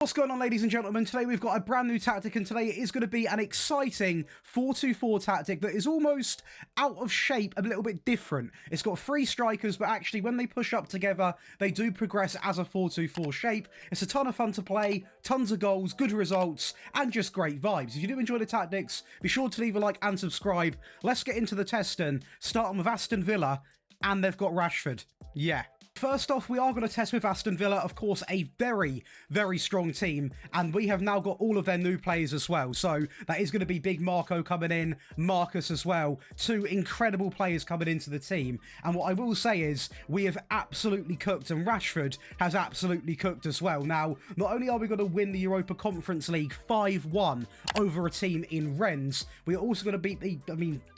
What's going on, ladies and gentlemen? Today we've got a brand new tactic, and today it is going to be an exciting 4-2-4 tactic that is almost out of shape, a little bit different. It's got 3 strikers, but actually when they push up together, they do progress as a 4-2-4 shape. It's a ton of fun to play, tons of goals, good results, and just great vibes. If you do enjoy the tactics, be sure to leave a like and subscribe. Let's get into the testing, starting with Aston Villa, and they've got Rashford. Yeah. First off, we are going to test with Aston Villa, of course, a very, very strong team, and we have now got all of their new players as well. So that is going to be Big Marco coming in, Marcus as well, 2 incredible players coming into the team. And what I will say is we have absolutely cooked, and Rashford has absolutely cooked as well. Now, not only are we going to win the Europa Conference League 5-1 over a team in Rennes, we are also going to beat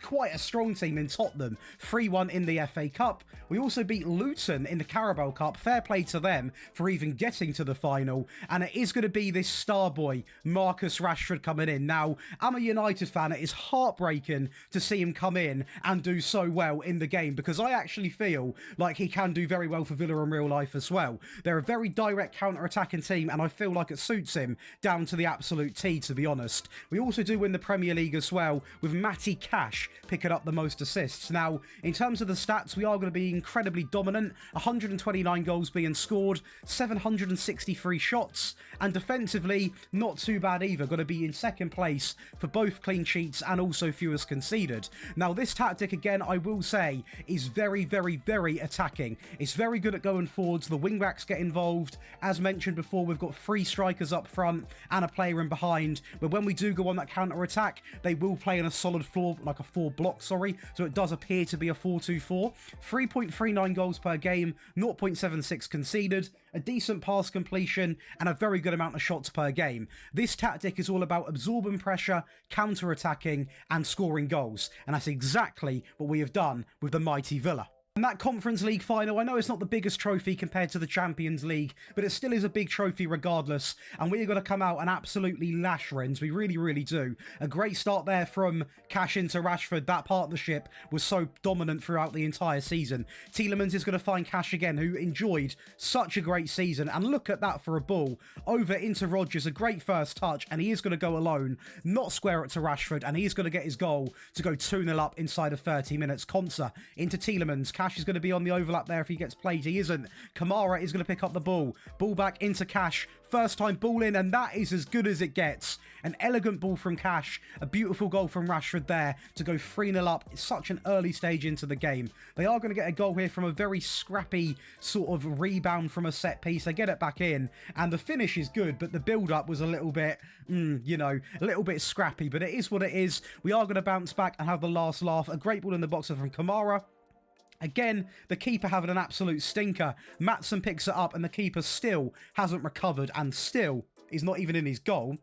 quite a strong team in Tottenham, 3-1 in the FA Cup. We also beat Luton in the Carabao Cup. Fair play to them for even getting to the final. And it is going to be this star boy, Marcus Rashford, coming in. Now, I'm a United fan. It is heartbreaking to see him come in and do so well in the game, because I actually feel like he can do very well for Villa in real life as well. They're a very direct counter-attacking team, and I feel like it suits him down to the absolute T, to be honest. We also do win the Premier League as well, with Matty Cash picking up the most assists. Now, in terms of the stats, we are going to be incredibly dominant. 129 goals being scored, 763 shots, and defensively, not too bad either. Going to be in second place for both clean sheets and also fewest conceded. Now, this tactic, again, I will say, is very, very, very attacking. It's very good at going forwards. The wing-backs get involved. As mentioned before, we've got 3 strikers up front and a player in behind. But when we do go on that counter-attack, they will play in a solid floor, like a 4 block, sorry. So it does appear to be a 4-2-4. 3.39 goals per game, 0.76 conceded, a decent pass completion, and a very good amount of shots per game. This tactic is all about absorbing pressure, counter-attacking, and scoring goals. And that's exactly what we have done with the mighty Villa. And that Conference League final, I know it's not the biggest trophy compared to the Champions League, but it still is a big trophy regardless. And we're going to come out and absolutely lash Rennes. We really, really do. A great start there from Cash into Rashford. That partnership was so dominant throughout the entire season. Tielemans is going to find Cash again, who enjoyed such a great season. And look at that for a ball. Over into Rodgers, a great first touch, and he is going to go alone, not square it to Rashford, and he is going to get his goal to go 2-0 up inside of 30 minutes. Konsa into Tielemans. Cash is going to be on the overlap there if he gets played. He isn't. Kamara is going to pick up the ball. Ball back into Cash. First time ball in, and that is as good as it gets. An elegant ball from Cash. A beautiful goal from Rashford there to go 3-0 up. It's such an early stage into the game. They are going to get a goal here from a very scrappy sort of rebound from a set piece. They get it back in, and the finish is good, but the build-up was a little bit, a little bit scrappy, but it is what it is. We are going to bounce back and have the last laugh. A great ball in the box from Kamara. Again, the keeper having an absolute stinker. Maatsen picks it up, and the keeper still hasn't recovered and still is not even in his goal.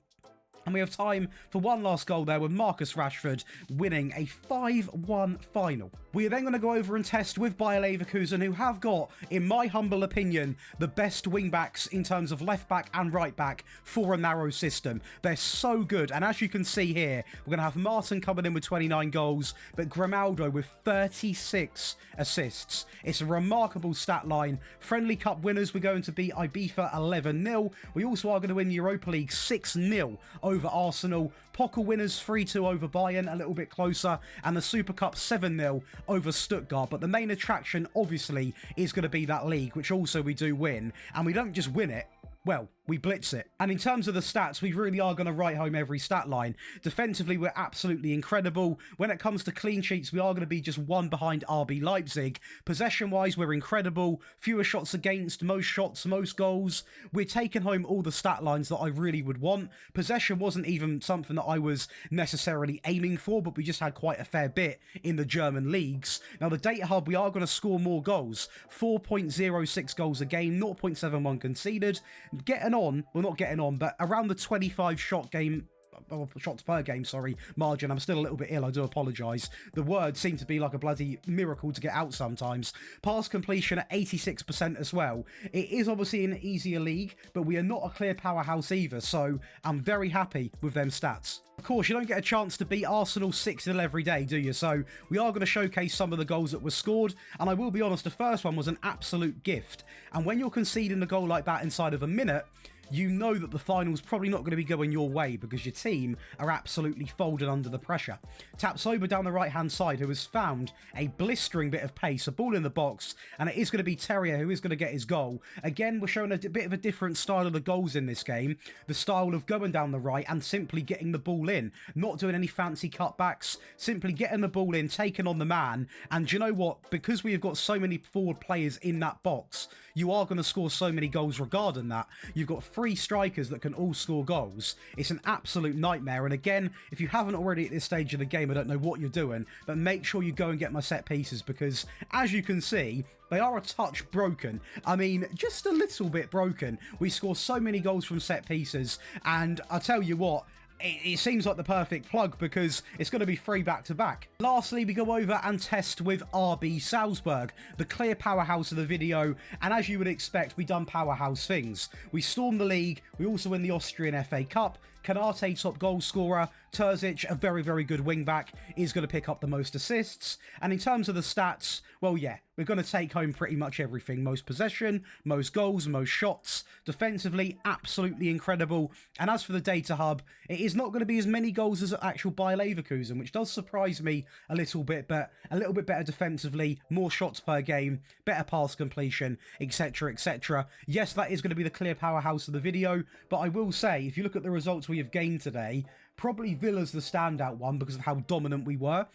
And we have time for one last goal there with Marcus Rashford winning a 5-1 final. We are then going to go over and test with Bayer Leverkusen, who have got, in my humble opinion, the best wing-backs in terms of left-back and right-back for a narrow system. They're so good. And as you can see here, we're going to have Martin coming in with 29 goals, but Grimaldo with 36 assists. It's a remarkable stat line. Friendly Cup winners, we're going to beat Ibiza 11-0. We also are going to win Europa League 6-0 over Arsenal. Pokal winners 3-2 over Bayern, a little bit closer, and the Super Cup 7-0 over Stuttgart. But the main attraction, obviously, is going to be that league, which also we do win. And we don't just win it, well, we blitz it. And in terms of the stats, we really are going to write home every stat line. Defensively, we're absolutely incredible. When it comes to clean sheets, we are going to be just 1 behind RB Leipzig. Possession-wise, we're incredible. Fewer shots against, most shots, most goals. We're taking home all the stat lines that I really would want. Possession wasn't even something that I was necessarily aiming for, but we just had quite a fair bit in the German leagues. Now, the data hub, we are going to score more goals. 4.06 goals a game, 0.71 conceded. Getting on, well, not getting on, but around the 25 shots per game, margin. I'm still a little bit ill, I do apologise. The words seem to be like a bloody miracle to get out sometimes. Pass completion at 86% as well. It is obviously an easier league, but we are not a clear powerhouse either, so I'm very happy with them stats. Of course, you don't get a chance to beat Arsenal 6-0 every day, do you? So we are going to showcase some of the goals that were scored, and I will be honest, the first one was an absolute gift. And when you're conceding a goal like that inside of a minute, you know that the final's probably not going to be going your way because your team are absolutely folded under the pressure. Tapsoba down the right-hand side, who has found a blistering bit of pace, a ball in the box, and it is going to be Terrier who is going to get his goal. Again, we're showing a bit of a different style of the goals in this game. The style of going down the right and simply getting the ball in, not doing any fancy cutbacks, simply getting the ball in, taking on the man. And do you know what? Because we have got so many forward players in that box, you are going to score so many goals regarding that. You've got 3 strikers that can all score goals. It's an absolute nightmare. And again, if you haven't already at this stage of the game, I don't know what you're doing, but make sure you go and get my set pieces because, as you can see, they are a touch broken. I mean, just a little bit broken. We score so many goals from set pieces, and I tell you what, it seems like the perfect plug because it's going to be 3 back-to-back. Lastly, we go over and test with RB Salzburg, the clear powerhouse of the video, and as you would expect, we done powerhouse things. We storm the league, we also win the Austrian FA Cup, Canate top goal scorer, Terzic, a very, very good wing-back, is going to pick up the most assists, and in terms of the stats, well, yeah, we're going to take home pretty much everything. Most possession, most goals, most shots. Defensively, absolutely incredible. And as for the data hub, it is not going to be as many goals as actual Bayer Leverkusen, which does surprise me a little bit, but a little bit better defensively, more shots per game, better pass completion, etc, etc. Yes, that is going to be the clear powerhouse of the video, but I will say, if you look at the results we have gained today, probably Villa's the standout one because of how dominant we were.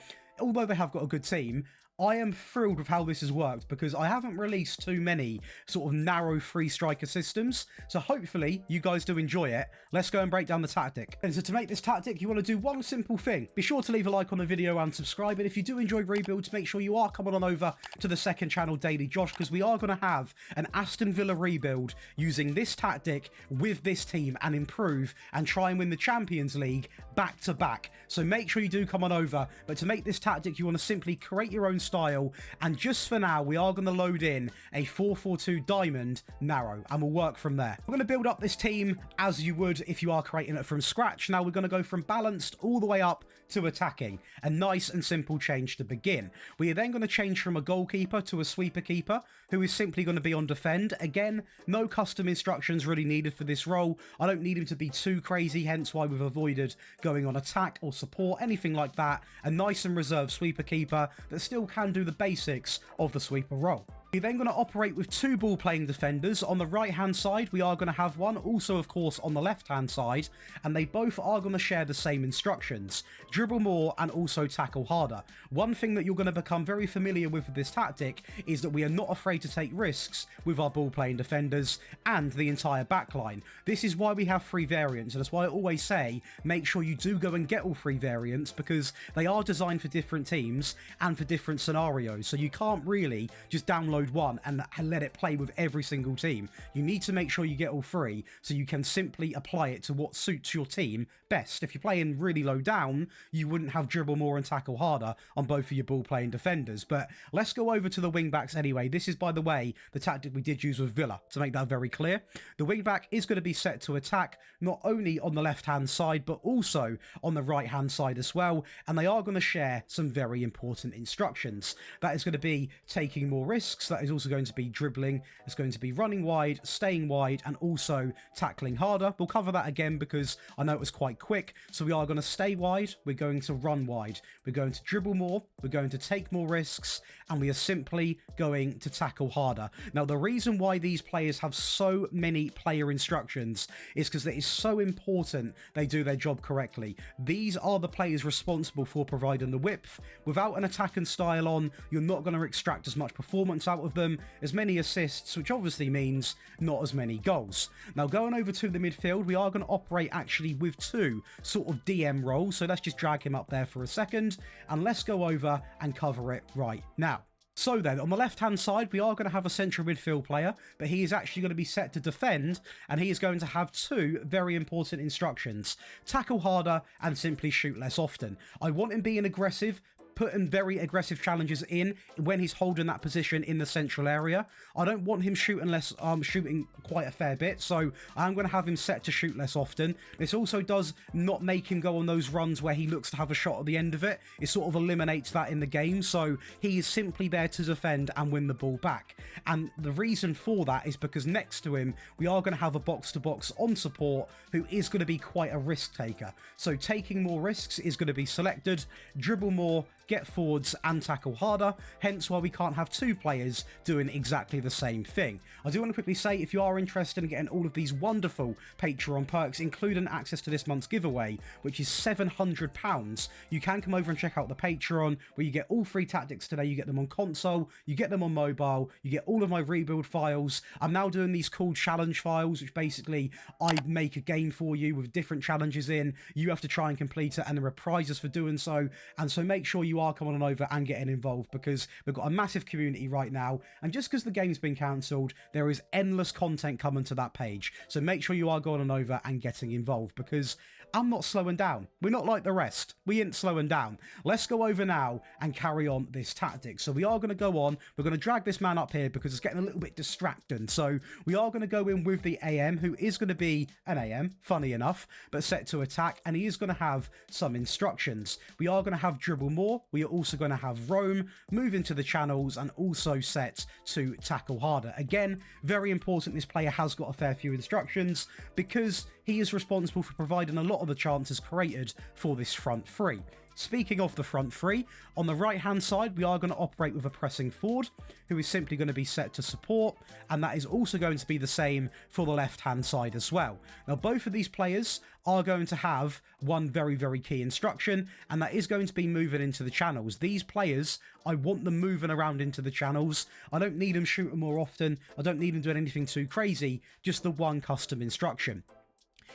Although they have got a good team, I am thrilled with how this has worked because I haven't released too many sort of narrow 3-striker systems. So hopefully you guys do enjoy it. Let's go and break down the tactic. And so to make this tactic, you want to do one simple thing. Be sure to leave a like on the video and subscribe. And if you do enjoy rebuilds, make sure you are coming on over to the second channel, Daily Josh, because we are going to have an Aston Villa rebuild using this tactic with this team and improve and try and win the Champions League back to back. So make sure you do come on over. But to make this tactic, you want to simply create your own style, and just for now we are going to load in a 4-4-2 diamond narrow and we'll work from there. We're going to build up this team as you would if you are creating it from scratch. Now we're going to go from balanced all the way up to attacking, a nice and simple change to begin. We are then going to change from a goalkeeper to a sweeper keeper who is simply going to be on defend. Again, no custom instructions really needed for this role. I don't need him to be too crazy, hence why we've avoided going on attack or support, anything like that. A nice and reserved sweeper keeper that still can do the basics of the sweeper role. We're then going to operate with 2 ball-playing defenders. On the right-hand side, we are going to have one, also, of course, on the left-hand side, and they both are going to share the same instructions. Dribble more and also tackle harder. One thing that you're going to become very familiar with this tactic is that we are not afraid to take risks with our ball-playing defenders and the entire backline. This is why we have 3 variants, and that's why I always say make sure you do go and get all 3 variants because they are designed for different teams and for different scenarios, so you can't really just download one and let it play with every single team. You need to make sure you get all 3 so you can simply apply it to what suits your team best. If you're playing really low down, you wouldn't have dribble more and tackle harder on both of your ball playing defenders. But let's go over to the wing backs anyway. This is, by the way, the tactic we did use with Villa, to make that very clear. The wing back is going to be set to attack not only on the left hand side but also on the right hand side as well, and they are going to share some very important instructions. That is going to be taking more risks. That is also going to be dribbling. It's going to be running wide, staying wide, and also tackling harder. We'll cover that again because I know it was quite quick. So we are going to stay wide. We're going to run wide. We're going to dribble more. We're going to take more risks. And we are simply going to tackle harder. Now, the reason why these players have so many player instructions is because it is so important they do their job correctly. These are the players responsible for providing the width. Without an attack and style on, you're not going to extract as much performance out of them, as many assists, which obviously means not as many goals. Now, going over to the midfield, we are going to operate actually with 2 sort of DM roles, so let's just drag him up there for a second, and let's go over and cover it right now. So then, on the left-hand side, we are going to have a central midfield player, but he is actually going to be set to defend, and he is going to have 2 very important instructions. Tackle harder and simply shoot less often. I want him being aggressive, putting very aggressive challenges in when he's holding that position in the central area. I don't want him shooting less, shooting quite a fair bit, so I'm going to have him set to shoot less often. This also does not make him go on those runs where he looks to have a shot at the end of it. It sort of eliminates that in the game, so he is simply there to defend and win the ball back. And the reason for that is because next to him, we are going to have a box-to-box on support who is going to be quite a risk taker. So taking more risks is going to be selected, dribble more, get forwards and tackle harder, hence why we can't have two players doing exactly the same thing. I do want to quickly say, if you are interested in getting all of these wonderful Patreon perks, including access to this month's giveaway, which is £700, you can come over and check out the Patreon, where you get all free tactics today. You get them on console, you get them on mobile, you get all of my rebuild files. I'm now doing these cool challenge files, which basically I make a game for you with different challenges in. You have to try and complete it, and there are prizes for doing so. And so make sure you are coming on over and getting involved, because we've got a massive community right now, and just because the game's been cancelled, there is endless content coming to that page. So make sure you are going on over and getting involved, because I'm not slowing down. We're not like the rest. We ain't slowing down. Let's go over now and carry on this tactic. So we are going to go on. We're going to drag this man up here because it's getting a little bit distracting. So we are going to go in with the AM, who is going to be an AM, funny enough, but set to attack. And he is going to have some instructions. We are going to have dribble more. We are also going to have roam, move into the channels, and also set to tackle harder. Again, very important, this player has got a fair few instructions, because he is responsible for providing a lot of the chances created for this front three. Speaking of the front three, on the right hand side we are going to operate with a pressing forward, who is simply going to be set to support, and that is also going to be the same for the left hand side as well. Now both of these players are going to have one very, very key instruction, and that is going to be moving into the channels. These players, I want them moving around into the channels. I don't need them shooting more often. I don't need them doing anything too crazy, just the one custom instruction.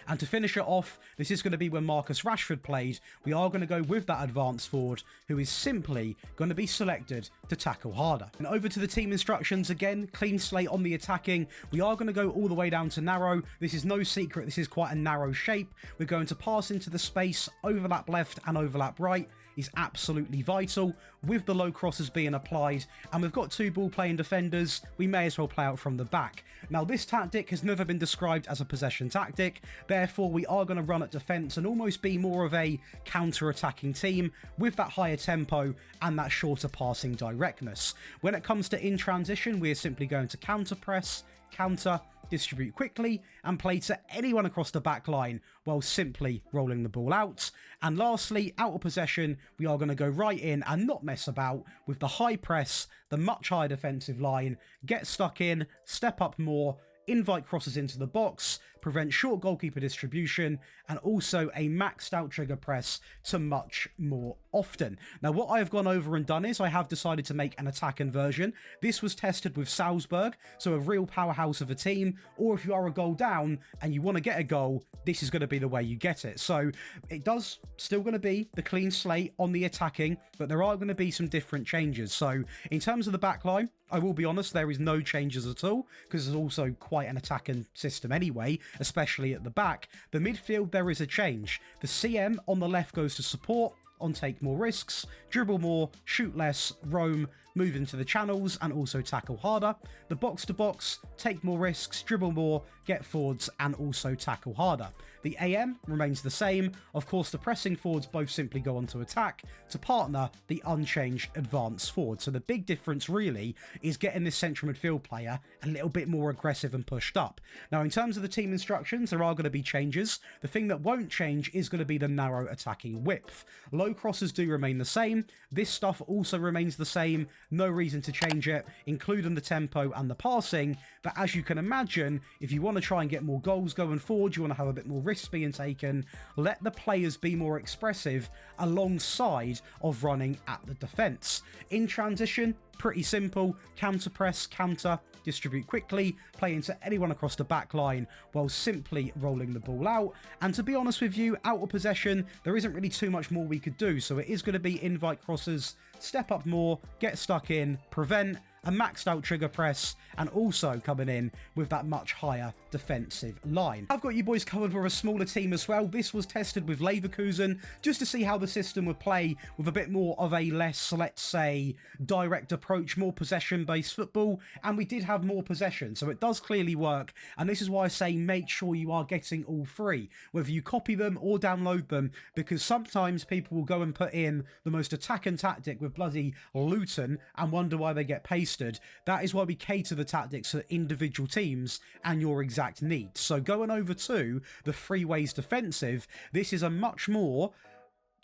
And to finish it off, this is going to be when Marcus Rashford played. We are going to go with that advanced forward, who is simply going to be selected to tackle harder. And over to the team instructions again, clean slate on the attacking. We are going to go all the way down to narrow. This is no secret, this is quite a narrow shape. We're going to pass into the space, overlap left and overlap right is absolutely vital, with the low crosses being applied, and we've got two ball playing defenders. We may as well play out from the back. Now this tactic has never been described as a possession tactic, therefore we are going to run at defence and almost be more of a counter-attacking team with that higher tempo and that shorter passing directness. When it comes to in transition, we are simply going to counter press, counter, distribute quickly, and play to anyone across the back line while simply rolling the ball out. And lastly, out of possession, we are going to go right in and not mess about with the high press, the much higher defensive line, get stuck in, step up more, invite crosses into the box, prevent short goalkeeper distribution, and also a maxed out trigger press to much more often. Now what I have gone over and done is I have decided to make an attacking version. This was tested with Salzburg, so a real powerhouse of a team, or if you are a goal down and you want to get a goal, this is going to be the way you get it. So it does still going to be the clean slate on the attacking, but there are going to be some different changes. So in terms of the back line, I will be honest, there is no changes at all, because there's also quite an attacking system anyway, especially at the back. The midfield, there is a change. The CM on the left goes to support, on take more risks, dribble more, shoot less, roam, move into the channels, and also tackle harder. The box to box, take more risks, dribble more, get forwards, and also tackle harder. The AM remains the same. Of course, the pressing forwards both simply go on to attack to partner the unchanged advanced forward. So the big difference really is getting this central midfield player a little bit more aggressive and pushed up. Now, in terms of the team instructions, there are going to be changes. The thing that won't change is going to be the narrow attacking width. Low crosses do remain the same. This stuff also remains the same. No reason to change it, including the tempo and the passing. But as you can imagine, if you want to try and get more goals going forward, you want to have a bit more risks being taken, let the players be more expressive alongside of running at the defence. In transition, pretty simple, counter press, counter, distribute quickly, play into anyone across the back line while simply rolling the ball out. And to be honest with you, out of possession, there isn't really too much more we could do. So it is going to be invite crosses, step up more, get stuck in, prevent, a maxed out trigger press, and also coming in with that much higher defensive line. I've got you boys covered for a smaller team as well. This was tested with Leverkusen just to see how the system would play with a bit more of a less, let's say, direct approach, more possession-based football, and we did have more possession, so it does clearly work, and this is why I say make sure you are getting all three, whether you copy them or download them, because sometimes people will go and put in the most attacking tactic with bloody Luton and wonder why they get pasted. That is why we cater the tactics to individual teams and your exact needs. So going over to the three ways defensive, this is a much more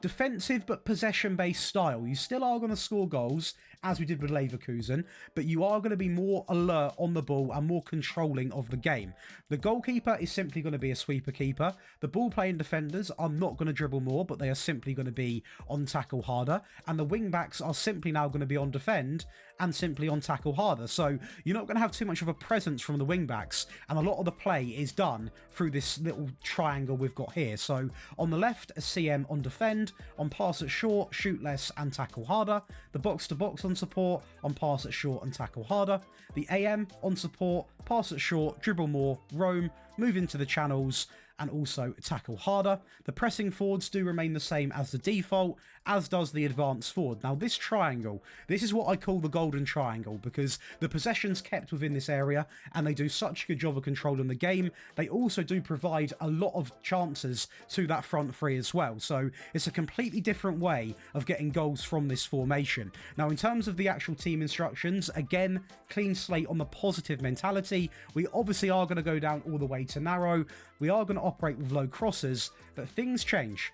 defensive but possession-based style. You still are going to score goals, as we did with Leverkusen, but you are going to be more alert on the ball and more controlling of the game. The goalkeeper is simply going to be a sweeper keeper. The ball-playing defenders are not going to dribble more, but they are simply going to be on tackle harder. And the wing-backs are simply now going to be on defend and simply on tackle harder. So you're not going to have too much of a presence from the wing-backs, and a lot of the play is done through this little triangle we've got here. So on the left, a CM on defend, on pass at short, shoot less and tackle harder. The box-to-box on support, on pass at short and tackle harder. The AM on support, pass at short, dribble more, roam, move into the channels, and also tackle harder. The pressing forwards do remain the same as the default, as does the advanced forward. Now this triangle, this is what I call the golden triangle, because the possession's kept within this area and they do such a good job of controlling the game. They also do provide a lot of chances to that front three as well, so it's a completely different way of getting goals from this formation. Now in terms of the actual team instructions, again, clean slate on the positive mentality. We obviously are going to go down all the way to narrow. We are going to operate with low crosses, but things change.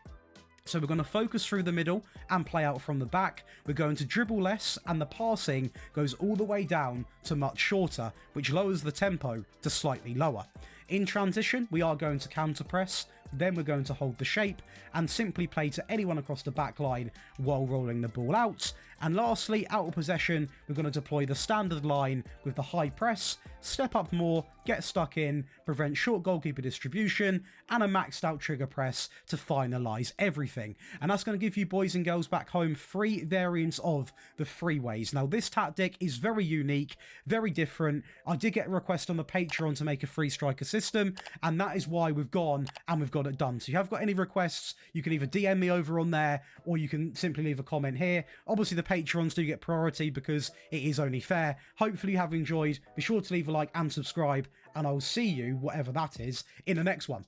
So we're going to focus through the middle and play out from the back. We're going to dribble less, and the passing goes all the way down to much shorter, which lowers the tempo to slightly lower. In transition, we are going to counter press, then we're going to hold the shape and simply play to anyone across the back line while rolling the ball out. And lastly, out of possession, we're going to deploy the standard line with the high press, step up more, get stuck in, prevent short goalkeeper distribution, and a maxed out trigger press to finalise everything. And that's going to give you boys and girls back home three variants of the three ways. Now this tactic is very unique, very different. I did get a request on the Patreon to make a free striker system, and that is why we've gone and we've got it done. So if you have got any requests, you can either DM me over on there, or you can simply leave a comment here. Obviously the Patrons do get priority because it is only fair. Hopefully you have enjoyed. Be sure to leave a like and subscribe, and I'll see you, whatever that is, in the next one.